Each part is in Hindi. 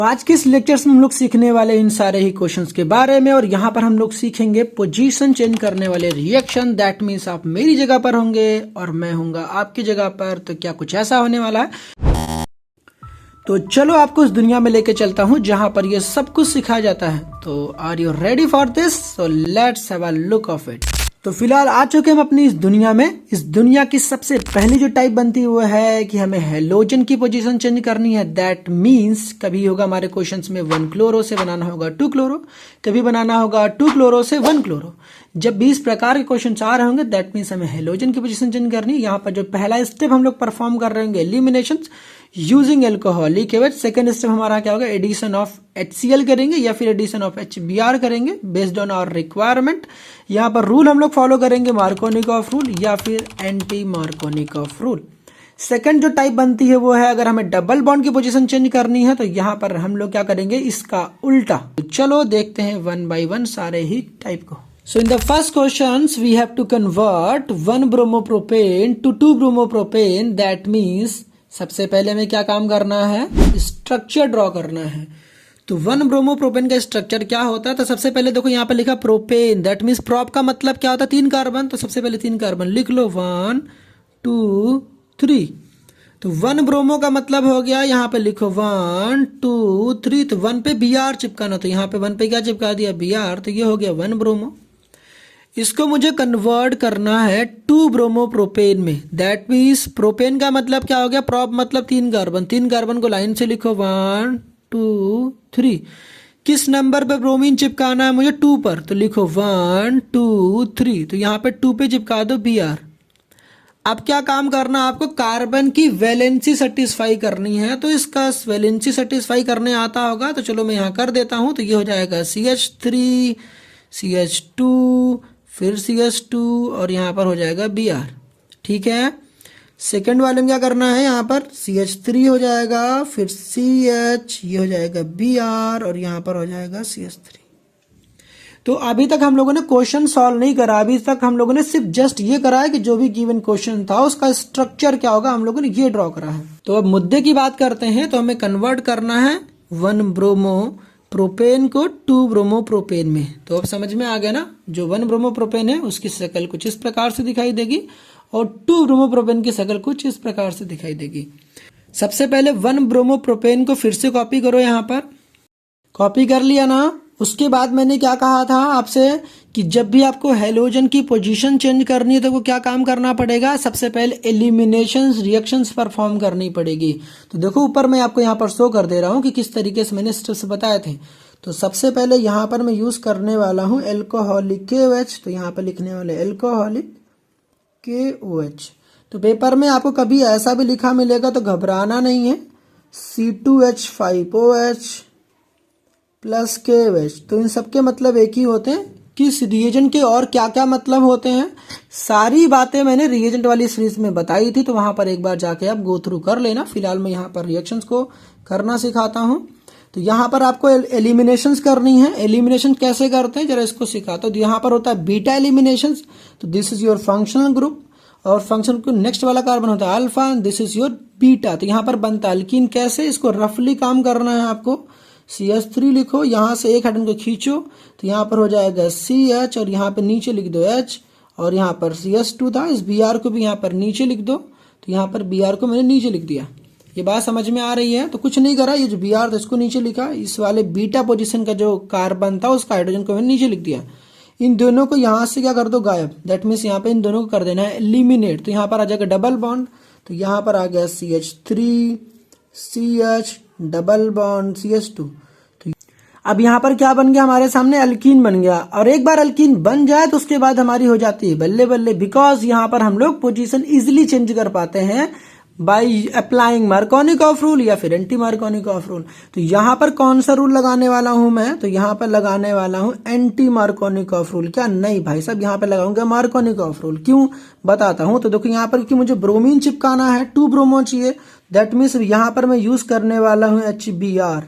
आज के इस लेक्चर्स में हम लोग सीखने वाले इन सारे ही क्वेश्चंस के बारे में, और यहाँ पर हम लोग सीखेंगे पोजीशन चेंज करने वाले रिएक्शन। दैट मीन्स आप मेरी जगह पर होंगे और मैं होऊंगा आपकी जगह पर। तो क्या कुछ ऐसा होने वाला है? तो चलो आपको इस दुनिया में लेके चलता हूँ जहां पर ये सब कुछ सिखाया जाता है। तो are you ready for this? So let's have a look of it. तो फिलहाल आ चुके हम अपनी इस दुनिया में। इस दुनिया की सबसे पहली जो टाइप बनती है वो है कि हमें हेलोजन की पोजीशन चेंज करनी है। दैट मीन्स कभी होगा हमारे क्वेश्चंस में 1 क्लोरो से बनाना होगा 2 क्लोरो, कभी बनाना होगा 2 क्लोरो से 1 क्लोरो। जब भी इस प्रकार के क्वेश्चन आ रहे होंगे दैट मीन्स हमें हेलोजन की पोजीशन चेंज करनी है। यहाँ पर जो पहला स्टेप हम लोग परफॉर्म कर रहे होंगे एलिमिनेशन यूजिंग एल्कोहलिक एवज। सेकेंड स्टेप हमारा क्या होगा? एडिशन ऑफ HCl करेंगे या फिर एडिशन ऑफ HBr करेंगे बेस्ड ऑन आवर रिक्वायरमेंट। यहाँ पर रूल हम लोग फॉलो करेंगे मार्कोनिकॉफ रूल या फिर एंटी मार्कोनिकॉफ रूल। सेकंड जो टाइप बनती है वो है अगर हमें डबल बॉन्ड की पोजीशन चेंज करनी है तो यहाँ पर हम लोग क्या करेंगे? इसका उल्टा। तो चलो देखते हैं 1 by 1 सारे ही टाइप को। So in the first questions we have to convert 1 bromopropane to 2 bromopropane. That means सबसे पहले हमें क्या काम करना है? स्ट्रक्चर ड्रॉ करना है। तो 1 ब्रोमोप्रोपेन का स्ट्रक्चर क्या होता है? तो सबसे पहले देखो यहाँ पे लिखा प्रोपेन। दैट मीन्स प्रोप का मतलब क्या होता है? 3 कार्बन। तो सबसे पहले 3 कार्बन लिख लो 1 2 3। तो 1 ब्रोमो का मतलब हो गया, यहाँ पे लिखो 1 2 3। तो 1 पे Br चिपकाना, तो यहाँ पे 1 पे क्या चिपका दिया? Br। तो ये हो गया 1 ब्रोमो। इसको मुझे कन्वर्ट करना है 2 ब्रोमोप्रोपेन में। दैट मीन्स प्रोपेन का मतलब क्या हो गया? प्रोप मतलब 3 कार्बन। 3 कार्बन को लाइन से लिखो 1 2 3। किस नंबर पे ब्रोमीन चिपकाना है मुझे? 2 पर। तो लिखो 1 2 3। तो यहाँ पे 2 पे चिपका दो Br। अब क्या काम करना आपको? कार्बन की वैलेंसी सेटिस्फाई करनी है। तो इसका वैलेंसी सेटिस्फाई करने आता होगा तो चलो मैं यहाँ कर देता हूँ। तो ये हो जाएगा CH3 CH2 फिर CH2 और यहाँ पर हो जाएगा Br। ठीक है। सेकंड वाले में क्या करना है? यहाँ पर CH3 हो जाएगा, फिर CH, ये हो जाएगा Br और यहाँ पर हो जाएगा CH3। तो अभी तक हम लोगों ने क्वेश्चन सॉल्व नहीं करा। अभी तक हम लोगों ने सिर्फ जस्ट ये करा है कि जो भी गिवन क्वेश्चन था उसका स्ट्रक्चर क्या होगा हम लोगों ने ये ड्रॉ करा है। तो अब मुद्दे की बात करते हैं। तो हमें कन्वर्ट करना है 1 ब्रोमो प्रोपेन को 2 ब्रोमोप्रोपेन में। तो अब समझ में आ गया ना? जो 1 ब्रोमोप्रोपेन है उसकी शक्ल कुछ इस प्रकार से दिखाई देगी और 2 ब्रोमोप्रोपेन की शक्ल कुछ इस प्रकार से दिखाई देगी। सबसे पहले 1 ब्रोमोप्रोपेन को फिर से कॉपी करो। यहाँ पर कॉपी कर लिया ना? उसके बाद मैंने क्या कहा था आपसे कि जब भी आपको हेलोजन की पोजीशन चेंज करनी है तो वो क्या काम करना पड़ेगा? सबसे पहले एलिमिनेशन रिएक्शंस परफॉर्म करनी पड़ेगी। तो देखो ऊपर मैं आपको यहाँ पर शो कर दे रहा हूँ कि किस तरीके से मैंने स्टेप्स बताए थे। तो सबसे पहले यहाँ पर मैं यूज करने वाला हूँ एल्कोहलिक KOH। तो यहाँ पर लिखने वाले एल्कोहलिक KOH। तो पेपर में आपको कभी ऐसा भी लिखा मिलेगा तो घबराना नहीं है। C2H5OH plus KOH। तो इन सबके मतलब एक ही होते हैं। किस रिएजेंट के और क्या क्या मतलब होते हैं सारी बातें मैंने रिएजेंट वाली सीरीज में बताई थी। तो वहां पर एक बार जाके आप गो थ्रू कर लेना। फिलहाल मैं यहाँ पर रिएक्शंस को करना सिखाता हूँ। तो यहाँ पर आपको एलिमिनेशंस करनी है। एलिमिनेशन कैसे करते हैं जरा इसको सिखाता हूँ। तो यहाँ पर होता है बीटा एलिमिनेशन। तो this is your functional group और फंक्शन को नेक्स्ट वाला कार्बन होता है alpha. This is your beta. तो यहाँ पर बनता है अल्कीन। कैसे? इसको रफली काम करना है आपको। CH3 लिखो, यहाँ से एक हाइड्रोजन को खींचो तो यहाँ पर हो जाएगा CH और यहाँ पर नीचे लिख दो H और यहाँ पर CH2 था। इस Br को भी यहाँ पर नीचे लिख दो। तो यहाँ पर Br को मैंने नीचे लिख दिया। ये बात समझ में आ रही है? तो कुछ नहीं करा, ये जो Br था इसको नीचे लिखा। इस वाले बीटा पोजीशन का जो कार्बन था उसका हाइड्रोजन को मैंने नीचे लिख दिया। इन दोनों को यहाँ से क्या कर दो? गायब। दैट मीन्स यहाँ पे इन दोनों को कर देना है एलिमिनेट। तो यहाँ पर आ जाएगा डबल बॉन्ड। तो यहाँ पर आ गया CH3 CH double bond CH2। तो अब यहाँ पर क्या बन गया? हमारे सामने अल्कीन बन गया। और एक बार अल्कीन बन जाए तो उसके बाद हमारी हो जाती है बल्ले बल्ले। बिकॉज यहाँ पर हम लोग पोजीशन इजिली चेंज कर पाते हैं बाय अप्लाइंग मार्कोनिकॉफ रूल या फिर एंटी मार्कोनिकॉफ रूल। तो यहाँ पर कौन सा रूल लगाने वाला हूं मैं? तो यहाँ पर लगाने वाला हूं एंटी मार्कोनिकॉफ रूल। क्या? नहीं भाई साहब, यहाँ पर लगाऊंगा मार्कोनिकॉफ रूल। क्यों? बताता हूं। तो देखो यहाँ पर कि मुझे ब्रोमीन चिपकाना है, 2 ब्रोमो चाहिए। दैट मीन्स यहाँ पर मैं यूज करने वाला हूँ HBr।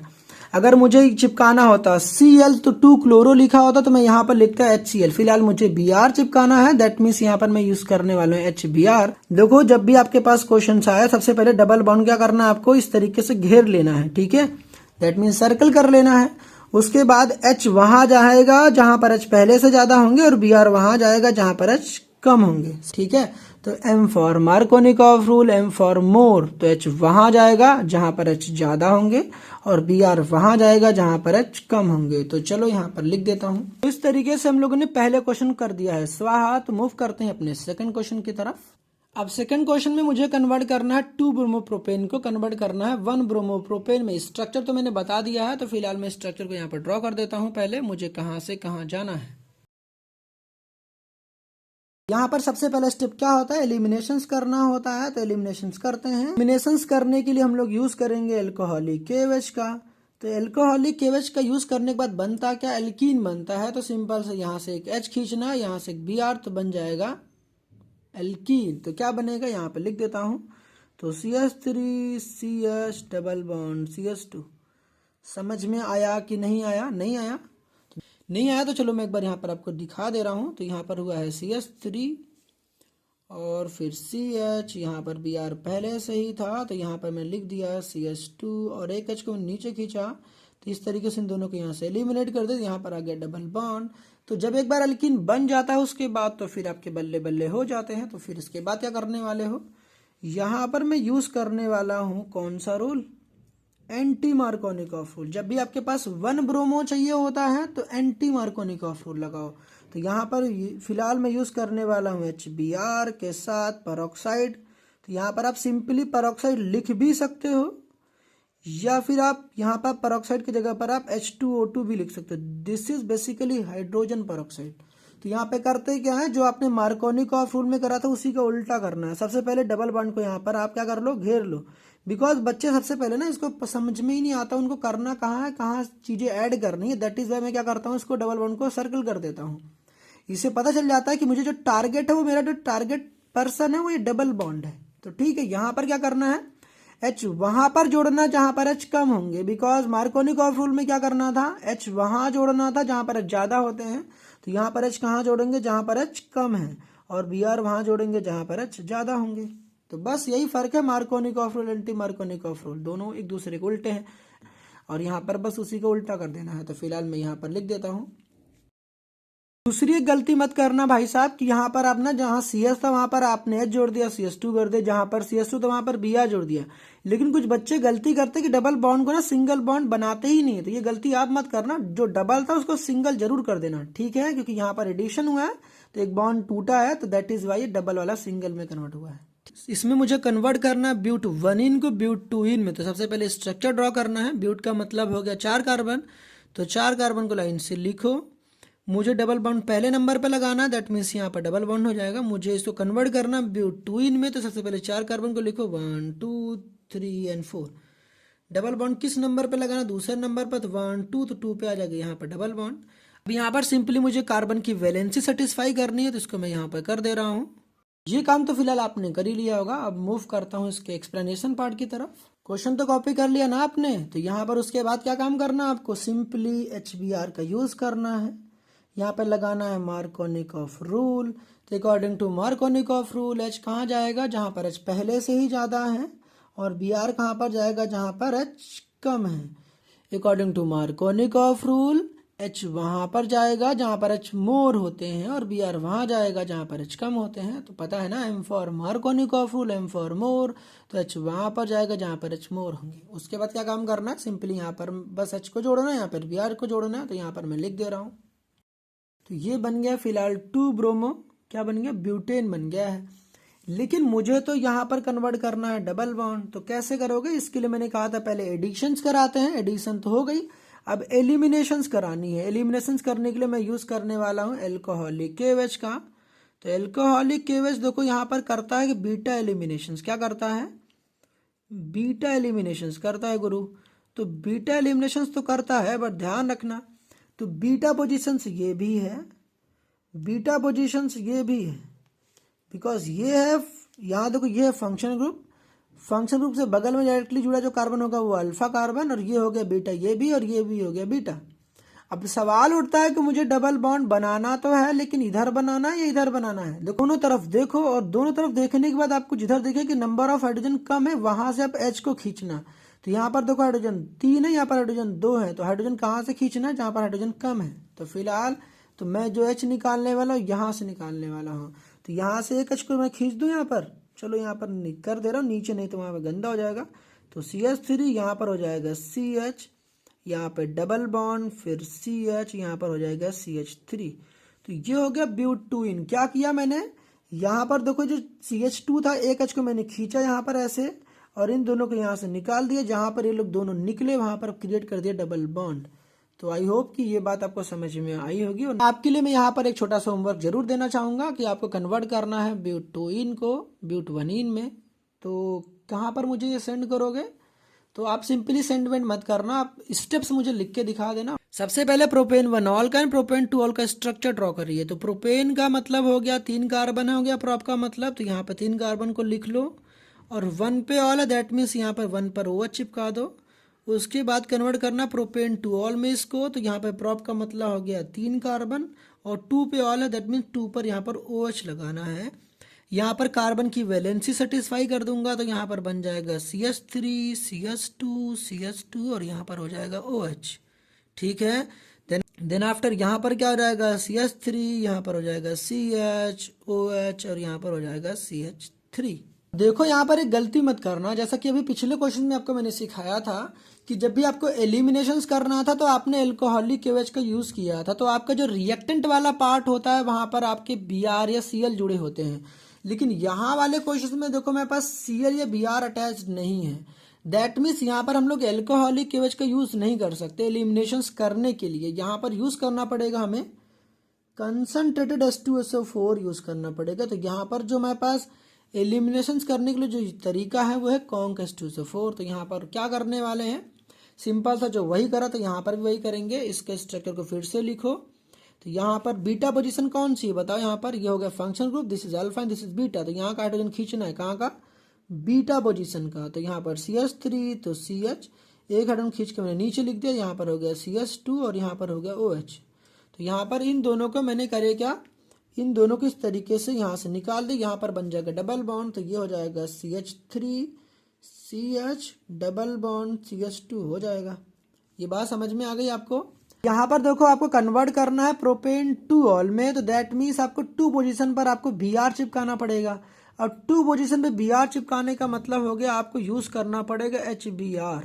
अगर मुझे चिपकाना होता Cl तो 2 क्लोरो लिखा होता तो मैं यहाँ पर लिखता HCl। फिलहाल मुझे Br चिपकाना है। दैट मीन्स यहाँ पर मैं यूज करने वाला हूँ HBr। देखो जब भी आपके पास क्वेश्चन आया सबसे पहले डबल बॉन्ड क्या करना है? आपको इस तरीके से घेर लेना है। ठीक है। दैट मीन्स सर्कल कर लेना है। उसके बाद H वहां जाएगा जहां पर H पहले से ज्यादा होंगे और Br वहां जाएगा जहां पर H कम होंगे। ठीक है, तो M for Markovnikov rule, M for more, तो H वहां जाएगा जहां पर H ज्यादा होंगे और Br वहां जाएगा जहां पर H कम होंगे। तो चलो यहाँ पर लिख देता हूं। तो इस तरीके से हम लोगों ने पहले क्वेश्चन कर दिया है स्वाहा। तो मूव करते हैं अपने सेकंड क्वेश्चन की तरफ। अब सेकंड क्वेश्चन में मुझे कन्वर्ट करना है 2 ब्रोमोप्रोपेन को कन्वर्ट करना है 1 ब्रोमोप्रोपेन में। स्ट्रक्चर तो मैंने बता दिया है, तो फिलहाल मैं स्ट्रक्चर को यहाँ पर ड्रॉ कर देता हूं। पहले मुझे कहां से कहां जाना है। यहाँ पर सबसे पहला स्टेप क्या होता है, एलिमिनेशंस करना होता है। तो एलिमिनेशंस करते हैं। एलिमिनेशंस करने के लिए हम लोग यूज करेंगे एल्कोहलिक KOH का। तो एल्कोहलिक KOH का यूज करने के बाद बनता क्या, एल्कीन बनता है। तो सिंपल से यहाँ से एक H खींचना, यहाँ से एक Br, तो बन जाएगा एल्कीन। तो क्या बनेगा यहाँ पे लिख देता हूं। तो CH3CH डबल बॉन्ड CH2। समझ में आया कि नहीं आया? नहीं आया? नहीं आया तो चलो मैं एक बार यहाँ पर आपको दिखा दे रहा हूं। तो यहाँ पर हुआ है CH3 और फिर CH, यहाँ पर Br पहले से ही था तो यहाँ पर मैं लिख दिया CH2 और एक H को नीचे खींचा। तो इस तरीके से इन दोनों को यहाँ से एलिमिनेट कर दे। यहाँ पर आ गया डबल बॉन्ड। तो जब एक बार अल्कीन बन जाता है उसके बाद तो फिर आपके बल्ले बल्ले हो जाते हैं। तो फिर इसके बाद क्या करने वाले हो, यहाँ पर मैं यूज करने वाला हूँ कौन सा रूल, एंटी मार्कोनिकॉफ रूल। जब भी आपके पास 1 ब्रोमो चाहिए होता है तो एंटी मार्कोनिकॉफ रूल लगाओ। तो यहाँ पर फिलहाल मैं यूज करने वाला हूँ HBr के साथ परऑक्साइड। तो यहाँ पर आप सिंपली परऑक्साइड लिख भी सकते हो या फिर आप यहाँ पर परऑक्साइड की जगह पर आप H2O2 भी लिख सकते हो। This is basically hydrogen peroxide. तो यहाँ पे करते क्या है, जो आपने मार्कोनिकॉफ रूल में करा था उसी का उल्टा करना है। सबसे पहले डबल बॉन्ड को यहाँ पर आप क्या कर लो, घेर लो। बिकॉज बच्चे सबसे पहले ना इसको समझ में ही नहीं आता, उनको करना कहाँ है, कहाँ चीजें ऐड करनी है। दैट इज वाई मैं क्या करता हूँ, इसको डबल बॉन्ड को सर्कल कर देता हूँ। इससे पता चल जाता है कि मुझे जो टारगेट है वो मेरा जो टारगेट पर्सन है वो ये डबल बॉन्ड है। तो ठीक है, यहाँ पर क्या करना है, H वहां पर जोड़ना जहां पर H कम होंगे। बिकॉज मार्कोनिकॉफ रूल में क्या करना था, H वहां जोड़ना था जहां पर H ज्यादा होते हैं। तो यहाँ पर H कहाँ जोड़ेंगे, जहां पर H कम है, और Br वहां जोड़ेंगे जहां पर H ज्यादा होंगे। तो बस यही फर्क है, Markovnikov rule anti Markovnikov rule दोनों एक दूसरे को उल्टे हैं और यहाँ पर बस उसी को उल्टा कर देना है। तो फिलहाल मैं यहाँ पर लिख देता हूँ। दूसरी एक गलती मत करना भाई साहब कि यहाँ पर आप ना जहाँ CS था वहां पर आपने H जोड़ दिया, CH2 कर दे, जहां पर CH2 था वहां पर Br जोड़ दिया। लेकिन कुछ बच्चे गलती करते कि डबल बॉन्ड को ना सिंगल बॉन्ड बनाते ही नहीं है। तो ये गलती आप मत करना, जो डबल था उसको सिंगल जरूर कर देना, ठीक है, क्योंकि यहाँ पर एडिशन हुआ है तो एक बॉन्ड टूटा है, तो दैट इज वाई डबल वाला सिंगल में कन्वर्ट हुआ है। इसमें मुझे कन्वर्ट करना है ब्यूट 1 को ब्यूट 2 में। तो सबसे पहले स्ट्रक्चर ड्रॉ करना है। ब्यूट का मतलब हो गया 4 कार्बन। तो 4 कार्बन को लाइन से लिखो। मुझे डबल बॉन्ड पहले नंबर पे लगाना है, दैट मीन्स यहाँ पर डबल बॉन्ड हो जाएगा। मुझे इसको कन्वर्ट करना ब्यूट 2 में। तो सबसे पहले 4 कार्बन को लिखो 1 2 3 एंड 4। डबल बॉन्ड किस नंबर पे लगाना, दूसरे नंबर पर। तो 1 2 तो 2 पे आ जाएगा यहाँ पर डबल बॉन्ड। अब यहाँ पर सिंपली मुझे कार्बन की वैलेंसी सेटिस्फाई करनी है, तो इसको मैं यहाँ पर कर दे रहा हूँ। ये काम तो फिलहाल आपने कर ही लिया होगा। अब मूव करता हूँ इसके एक्सप्लेनेशन पार्ट की तरफ। क्वेश्चन तो कॉपी कर लिया ना आपने, तो यहाँ पर उसके बाद क्या काम करना, आपको सिंपली HBr का यूज करना है। यहाँ पर लगाना है मार्कोनिकॉफ रूल। तो according to Markovnikov rule H कहाँ जाएगा, जहाँ पर H पहले से ही ज्यादा है, और Br कहाँ पर जाएगा, जहाँ पर H कम है। According to Markovnikov rule H वहां पर जाएगा जहां पर H मोर होते हैं, और Br वहां जाएगा जहां पर H कम होते हैं। तो पता है ना, M for Markovnikov rule, M for more. तो H वहां पर जाएगा जहां पर H मोर होंगे। उसके बाद क्या काम करना है, सिंपली यहाँ पर बस H को जोड़ना है, यहाँ पर Br को जोड़ना है। तो यहाँ पर मैं लिख दे रहा हूँ। तो ये बन गया फिलहाल 2 ब्रोमो, क्या बन गया, ब्यूटेन बन गया है। लेकिन मुझे तो यहाँ पर कन्वर्ट करना है डबल बॉन्ड। तो कैसे करोगे, इसके लिए मैंने कहा था पहले एडिशंस कराते हैं। एडिशन तो हो गई, अब एलिमिनेशंस करानी है। एलिमिनेशंस करने के लिए मैं यूज करने वाला हूँ एल्कोहलिक KOH का। तो एल्कोहलिक KOH देखो यहाँ पर करता है कि बीटा एलिमिनेशंस। क्या करता है, बीटा एलिमिनेशंस करता है गुरु। तो बीटा एलिमिनेशंस तो करता है, बट ध्यान रखना, तो बीटा पोजीशंस ये भी है, बीटा पोजीशंस ये भी है। बिकॉज ये है, यहाँ देखो ये है फंक्शन ग्रुप। फंक्शन ग्रुप से बगल में डायरेक्टली जुड़ा जो कार्बन होगा वो अल्फा कार्बन, और ये हो गया बीटा, ये भी, और ये भी हो गया बीटा। अब सवाल उठता है कि मुझे डबल बॉन्ड बनाना तो है, लेकिन इधर बनाना है या इधर बनाना है। देखो दोनों तरफ देखो, और दोनों तरफ देखने के बाद आपको जिधर देखे कि नंबर ऑफ हाइड्रोजन कम है वहां से आप H को खींचना। तो यहाँ पर देखो हाइड्रोजन 3 है, यहाँ पर हाइड्रोजन 2 है, तो हाइड्रोजन कहाँ से खींचना है, जहाँ पर हाइड्रोजन कम है। तो फिलहाल तो मैं जो H निकालने वाला हूँ यहाँ से निकालने वाला हूँ, तो यहाँ से एक H को मैं खींच दूँ यहाँ पर, चलो यहाँ पर कर दे रहा हूँ नीचे, नहीं तो वहाँ पर गंदा हो जाएगा। तो CH3 यहाँ पर हो जाएगा CH, यहाँ पे डबल बॉन्ड, फिर CH, यहाँ पर हो जाएगा CH3। तो ये हो गया ब्यूटेन। क्या किया मैंने, यहाँ पर देखो जो CH2 था एक H को मैंने खींचा यहाँ पर ऐसे, और इन दोनों को यहाँ से निकाल दिया, जहाँ पर ये लोग दोनों निकले वहाँ पर क्रिएट कर दिया डबल बॉन्ड। तो आई होप कि ये बात आपको समझ में आई होगी। और आपके लिए मैं यहाँ पर एक छोटा सा होमवर्क जरूर देना चाहूँगा कि आपको कन्वर्ट करना है ब्यूटेन को ब्यूटवनीन में। तो कहाँ पर मुझे ये सेंड करोगे, तो आप सिंपली सेंड वेंड मत करना, आप स्टेप्स मुझे लिख के दिखा देना। सबसे पहले प्रोपेन 1 ऑल का एंड प्रोपेन 2 ऑल का स्ट्रक्चर ड्रॉ करिए। तो प्रोपेन का मतलब हो गया 3 कार्बन हो गया प्रोप का मतलब, तो यहाँ पर 3 कार्बन को लिख लो, और 1 पे ऑल है, दैट मीन्स यहाँ पर 1 पर OH चिपका दो। उसके बाद कन्वर्ट करना प्रोपेन 2 ऑल में इसको, तो यहाँ पर प्रोप का मतलब हो गया 3 कार्बन, और 2 पे ऑल है, दैट मीन्स 2 पर यहाँ पर OH लगाना है। यहाँ पर कार्बन की वैलेंसी सेटिस्फाई कर दूंगा, तो यहाँ पर बन जाएगा CH3 CH2 CH2 और यहाँ पर हो जाएगा OH। ठीक है, देन आफ्टर यहाँ पर क्या हो जाएगा CH3, यहाँ पर हो जाएगा CH OH और यहाँ पर हो जाएगा CH3। देखो यहाँ पर एक गलती मत करना, जैसा कि अभी पिछले क्वेश्चन में आपको मैंने सिखाया था कि जब भी आपको एलिमिनेशंस करना था तो आपने एल्कोहलिक KOH का यूज किया था, तो आपका जो रिएक्टेंट वाला पार्ट होता है वहां पर आपके Br या Cl जुड़े होते हैं। लेकिन यहाँ वाले क्वेश्चन में देखो मेरे पास Cl या Br अटैच नहीं है, दैट मीन्स यहाँ पर हम लोग एल्कोहलिक KOH का यूज नहीं कर सकते एलिमिनेशंस करने के लिए। यहाँ पर यूज करना पड़ेगा हमें कंसंट्रेटेड H2SO4 यूज करना पड़ेगा। तो यहाँ पर जो हमारे पास एलिमिनेशंस करने के लिए जो तरीका है वो है कॉन्क H2SO4। तो यहाँ पर क्या करने वाले हैं, सिंपल सा जो वही करा तो यहाँ पर भी वही करेंगे। इसके स्ट्रक्चर को फिर से लिखो, तो यहाँ पर बीटा पोजीशन कौन सी है बताओ, यहाँ पर ये हो गया function group, this is alpha and this is beta. तो यहाँ का हाइड्रोजन खींचना है कहाँ का, बीटा पोजीशन का। तो यहाँ पर CH3 तो CH, एक हाइड्रोजन खींच के मैंने नीचे लिख दिया, यहाँ पर हो गया CH2 और यहाँ पर हो गया OH। तो यहाँ पर इन दोनों को मैंने करे क्या, इन दोनों को इस तरीके से यहाँ से निकाल दे, यहाँ पर बन जाएगा डबल बॉन्ड, तो ये हो जाएगा CH3 CH double bond CH2 हो जाएगा। ये बात समझ में आ गई आपको। यहाँ पर देखो आपको कन्वर्ट करना है प्रोपेन 2 ऑल में, तो दैट मीन्स आपको 2 पोजीशन पर आपको Br चिपकाना पड़ेगा। और 2 पोजीशन पे Br चिपकाने का मतलब हो गया आपको यूज करना पड़ेगा HBr।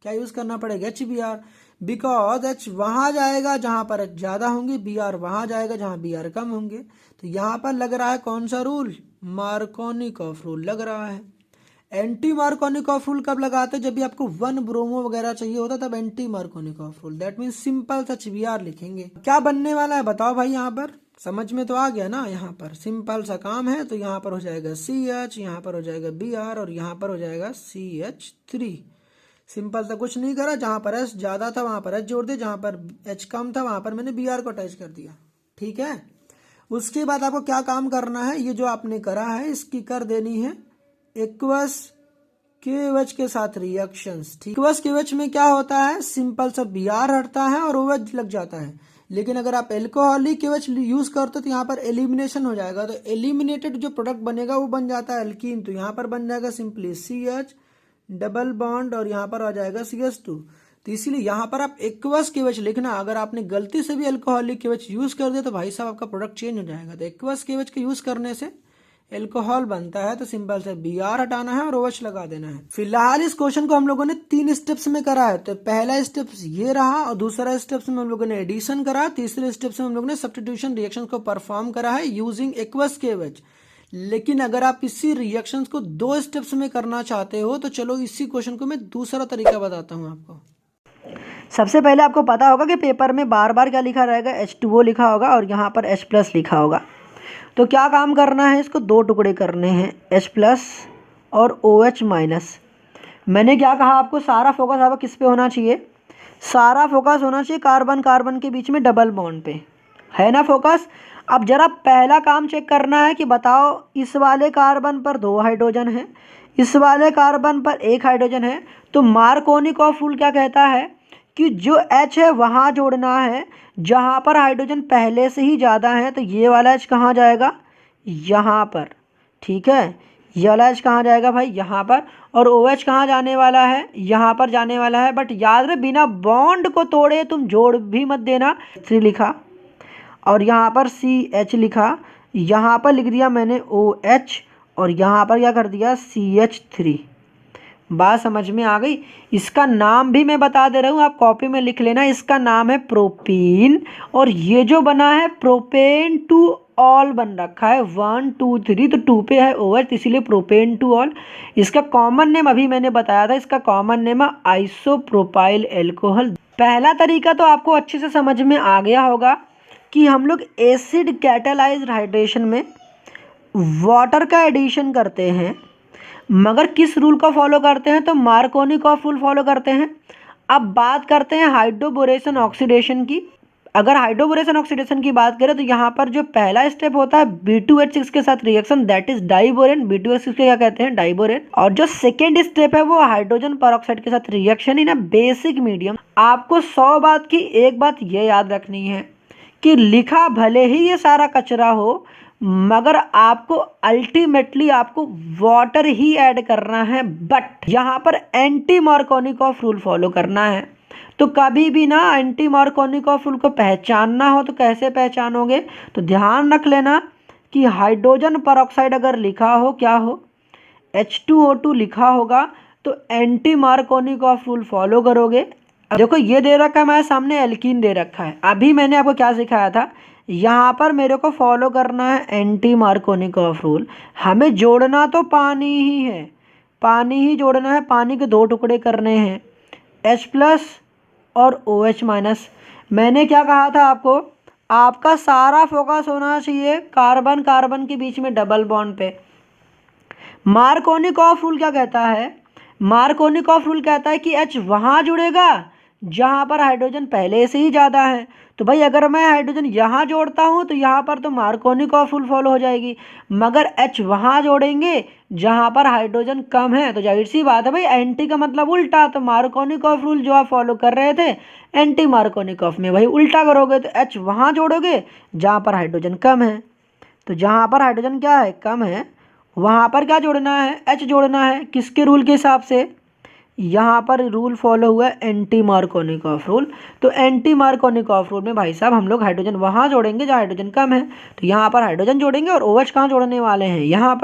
क्या यूज करना पड़ेगा, HBr, बिकॉज H वहां जाएगा जहां पर H ज्यादा होंगे, Br वहां जाएगा जहां Br कम होंगे। तो यहाँ पर लग रहा है कौन सा रूल, मार्कोनिकॉफ रूल लग रहा है। एंटी मार्कोनिकॉफ रूल कब लगाते हैं, जब भी आपको 1 ब्रोमो वगैरह चाहिए होता तब anti Markovnikov rule, that means simple सा HBr लिखेंगे। क्या बनने वाला है बताओ भाई, यहाँ पर समझ में तो आ गया ना। यहाँ पर सिंपल सा काम है, तो यहाँ पर हो जाएगा CH, यहाँ पर हो जाएगा Br और यहाँ पर हो जाएगा CH3। सिंपल सा कुछ नहीं करा, जहां पर H ज्यादा था वहां पर H जोड़ दिया, जहां पर H कम था वहां पर मैंने Br को अटैच कर दिया। ठीक है, उसके बाद आपको क्या काम करना है, ये जो आपने करा है इसकी कर देनी है एक्वस KOH के साथ रिएक्शंस। ठीक, एक्वस KOH में क्या होता है, सिंपल सा Br हटता है और OH लग जाता है। लेकिन अगर आप एल्कोहलिक KOH यूज करते हो तो यहाँ पर एलिमिनेशन हो जाएगा, तो एलिमिनेटेड जो प्रोडक्ट बनेगा वो बन जाता है एल्कीन। तो यहाँ पर बन जाएगा सिंपली CH डबल बॉन्ड और यहाँ पर आ जाएगा CH2। तो इसीलिए यहाँ पर आप एक्वस KOH लिखना। अगर आपने गलती से भी अल्कोहलिक KOH यूज कर दिया तो भाई साहब आपका प्रोडक्ट चेंज हो जाएगा। तो एक्वस KOH के यूज करने से एल्कोहल बनता है, तो सिंपल से Br हटाना है और OH लगा देना है। फिलहाल इस क्वेश्चन को हम लोगों ने 3 स्टेप्स में करा है। तो पहला स्टेप्स ये रहा, और दूसरा स्टेप्स में हम लोगों ने एडिशन करा, तीसरे स्टेप्स में हम लोगों ने सब्स्टिट्यूशन रिएक्शन को परफॉर्म करा है यूजिंग एक्वस KOH। लेकिन अगर आप इसी रिएक्शंस को 2 स्टेप्स में करना चाहते हो तो चलो इसी क्वेश्चन को मैं दूसरा तरीका बताता हूं आपको। सबसे पहले आपको पता होगा कि पेपर में बार बार क्या लिखा रहेगा, H2O लिखा होगा और यहाँ पर H+ लिखा होगा। तो क्या काम करना है, इसको 2 टुकड़े करने हैं, H+ और OH-। मैंने क्या कहा आपको, सारा फोकस आपका किस पे होना चाहिए, सारा फोकस होना चाहिए कार्बन कार्बन के बीच में डबल बॉन्ड पे, है ना फोकस। अब जरा पहला काम चेक करना है कि बताओ इस वाले कार्बन पर 2 हाइड्रोजन है, इस वाले कार्बन पर 1 हाइड्रोजन है। तो मार्कोनिकॉफ रूल क्या कहता है कि जो H है वहाँ जोड़ना है जहाँ पर हाइड्रोजन पहले से ही ज़्यादा है। तो ये वाला H कहाँ जाएगा, यहाँ पर। ठीक है, ये वाला H कहाँ जाएगा भाई, यहाँ पर, और OH कहाँ जाने वाला है, यहाँ पर जाने वाला है। बट याद रहे बिना बॉन्ड को तोड़े तुम जोड़ भी मत देना। 3 लिखा और यहाँ पर CH लिखा, यहाँ पर लिख दिया मैंने OH और यहाँ पर क्या कर दिया CH3। बात समझ में आ गई। इसका नाम भी मैं बता दे रहा हूँ, आप कॉपी में लिख लेना। इसका नाम है प्रोपीन और ये जो बना है प्रोपेन टू ऑल बन रखा है, 1 2 3, तो 2 पे है OH इसीलिए प्रोपेन टू ऑल। इसका कॉमन नेम अभी मैंने बताया था, इसका कॉमन नेम है आइसोप्रोपाइल एल्कोहल। पहला तरीका तो आपको अच्छे से समझ में आ गया होगा कि हम लोग एसिड कैटालाइज्ड हाइड्रेशन में वाटर का एडिशन करते हैं, मगर किस रूल को फॉलो करते हैं, तो मार्कोनिकॉफ रूल फॉलो करते हैं। अब बात करते हैं हाइड्रोबोरेशन ऑक्सीडेशन की। अगर हाइड्रोबोरेशन ऑक्सीडेशन की बात करें तो यहाँ पर जो पहला स्टेप होता है B2H6 के साथ reaction, that is diborane. B2H6 के क्या कहते हैं, डाइबोरेन। और जो सेकेंड स्टेप है वो हाइड्रोजन परऑक्साइड के साथ reaction in a basic medium. आपको 100 बात की एक बात ये याद रखनी है कि लिखा भले ही ये सारा कचरा हो, मगर आपको अल्टीमेटली आपको वाटर ही ऐड करना है, बट यहाँ पर एंटी मार्कोनिकॉफ रूल फॉलो करना है। तो कभी भी ना एंटी मार्कोनिकॉफ रूल को पहचानना हो तो कैसे पहचानोगे, तो ध्यान रख लेना कि हाइड्रोजन परऑक्साइड अगर लिखा हो क्या हो H2O2 लिखा होगा तो एंटी मार्कोनिकॉफ रूल फॉलो करोगे। देखो ये दे रखा है हमारे सामने एल्कीन दे रखा है, अभी मैंने आपको क्या सिखाया था, यहाँ पर मेरे को फॉलो करना है एंटी मार्कोनिकॉफ रूल। हमें जोड़ना तो पानी ही है, पानी ही जोड़ना है, पानी के 2 टुकड़े करने हैं, H+ और OH-। मैंने क्या कहा था आपको, आपका सारा फोकस होना चाहिए कार्बन कार्बन के बीच में डबल बॉन्ड पे। मार्कोनिकॉफ रूल क्या कहता है, मार्कोनिकॉफ रूल कहता है कि H वहाँ जुड़ेगा जहाँ पर हाइड्रोजन पहले से ही ज़्यादा है। तो भाई अगर मैं हाइड्रोजन यहाँ जोड़ता हूँ तो यहाँ पर तो मार्कोनिकॉफ रूल फॉलो हो जाएगी, मगर H वहाँ जोड़ेंगे जहाँ पर हाइड्रोजन कम है, तो जाहिर सी बात है भाई एंटी का मतलब उल्टा। तो मार्कोनिकॉफ रूल जो आप फॉलो कर रहे थे एंटी मार्कोनिकॉफ में भाई उल्टा करोगे, तो H वहाँ जोड़ोगे जहाँ पर हाइड्रोजन कम है। तो जहाँ पर हाइड्रोजन क्या है, कम है, वहाँ पर क्या जोड़ना है, H जोड़ना है। किसके रूल के हिसाब से, यहाँ पर रूल फॉलो हुआ है एंटी मार्कोनिकॉफ रूल। तो एंटी मार्कोनिकॉफ रूल में भाई साहब हम लोग हाइड्रोजन वहाँ जोड़ेंगे जहाँ हाइड्रोजन कम है। तो यहाँ पर हाइड्रोजन जोड़ेंगे और OH कहाँ जोड़ने वाले हैं, यहाँ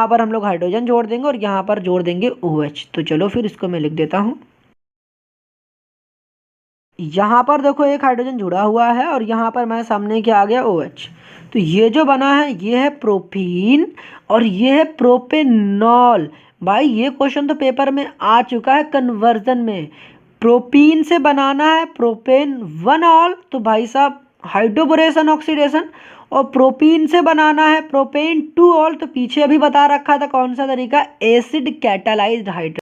पर हम लोग हाइड्रोजन जोड़ देंगे और यहाँ पर जोड़ देंगे OH। तो चलो फिर इसको मैं लिख देता हूँ। यहाँ पर देखो एक हाइड्रोजन जुड़ा हुआ है और यहाँ पर मेरे सामने क्या आ गया, OH। तो ये जो बना है ये है प्रोपीन और ये है प्रोपेनॉल। भाई ये क्वेश्चन तो पेपर में आ चुका है कन्वर्जन में। प्रोपीन से बनाना है प्रोपेन 1ऑल, तो भाई साहब हाइड्रोबोरेशन ऑक्सीडेशन, और प्रोपीन से बनाना है प्रोपेन 2ऑल, तो पीछे अभी बता रखा था कौन सा तरीका, एसिड कैटालाइज्ड हाइड्रोजन।